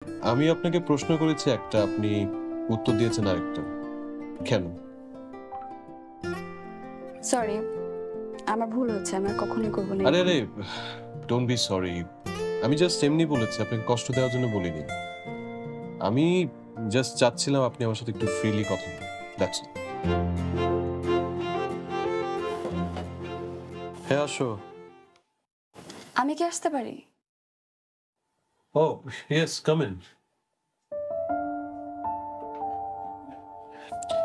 আমি আপনাকে প্রশ্ন করেছি একটা, আপনি উত্তর দিয়েছেন আরেকটা। কেন? সরি, আমার ভুল হচ্ছে, আমি আর কখনোই করবো না। আরে আরে, ডোন্ট বি সরি। আমি জাস্ট এমনি বলেছি, আপনাকে কষ্ট দেওয়ার জন্য বলিনি। আমি জাস্ট চাচ্ছিলাম আপনি আমার সাথে একটু ফ্রিলি কথা বলেন, দ্যাটস অল। হ্যাঁ, আসো। আমি কি আসতে পারি? Oh yes, come in.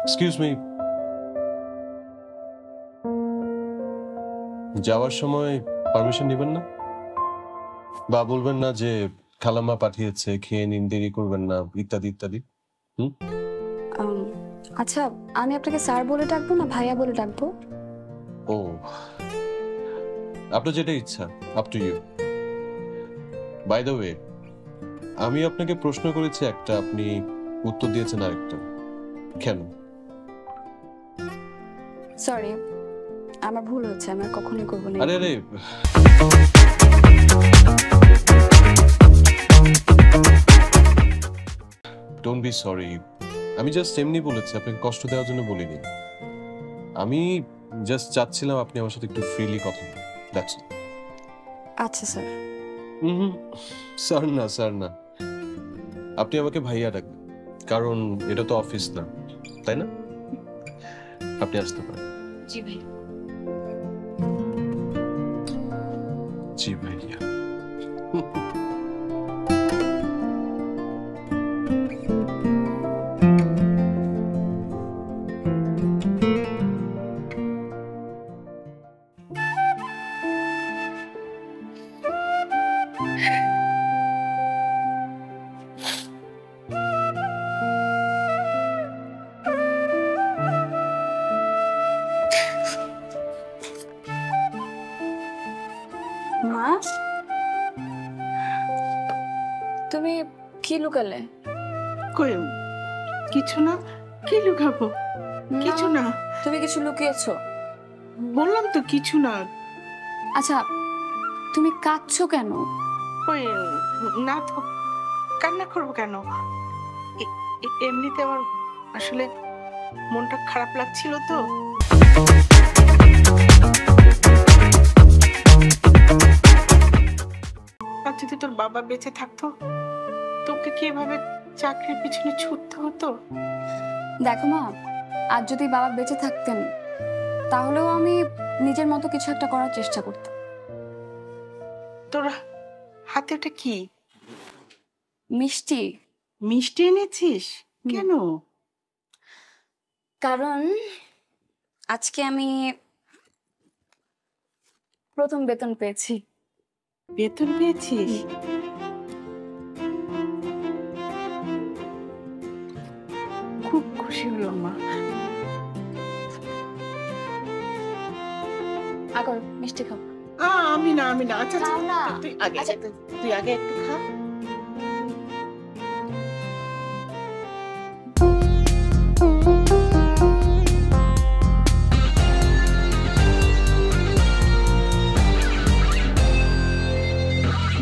Excuse me. যাওয়ার সময় পারমিশন নেবেন না? বা বলবেন না যে খালাম্মা পাঠিয়েছে, খেয়ে নিন, দেরি করবেন না, ইত্যাদি ইত্যাদি। আম, আচ্ছা, আমি আপনাকে স্যার বলে ডাকবো না ভাইয়া বলে ডাকবো? ও, আপনার যেটা ইচ্ছা, up to you. By the way, আমি আপনাকে প্রশ্ন করেছি একটা, আপনি উত্তর দিয়েছেন আরেকটা। কেন? সরি, আমার ভুল হচ্ছে, আমি আর কখনোই করবো না। আরে আরে, ডোন্ট বি সরি। আমি জাস্ট এমনি বলেছি, আপনাকে কষ্ট দেওয়ার জন্য বলিনি। আমি জাস্ট চাচ্ছিলাম আপনি আমার সাথে একটু ফ্রিলি কথা বলেন, দ্যাটস অল। আচ্ছা স্যার। স্যার না, স্যার না, আপনি আমাকে ভাইয়া ডাকবেন, কারণ এটা তো অফিস না, তাই না? আপনি আসতে পারেন। জি ভাই। জি ভাইয়া। মা, তুমি কি লুকালে? কই কিছু না, কি লুকাবো? কিছু না, তুমি কিছু লুকিয়েছো। বললাম তো কিছু না। আচ্ছা, তুমি কাঁদছো কেন? ওই না তো, কান্না করবো কেন? এমনিতে আমার আসলে মনটা খারাপ লাগছিল তো। আর যদি তোর বাবা বেঁচে থাকতো, তোকে কি এভাবে চাকরির পিছনে ছুটতে হতো? দেখো মা, আজ যদি বাবা বেঁচে থাকতেন তাহলেও আমি নিজের মতো কিছু একটা করার চেষ্টা করতাম। তোর হাতে ওটা কি? মিষ্টি। মিষ্টি এনেছিস কেন? কারণ আজকে আমি প্রথম বেতন পেয়েছি। বেতন পেয়েছিস? খুব খুশি হলাম মা। আগর মিষ্টি খাও। আমি না, আচ্ছা খাও না। তুই আগে, আচ্ছা। তুই আগে একটু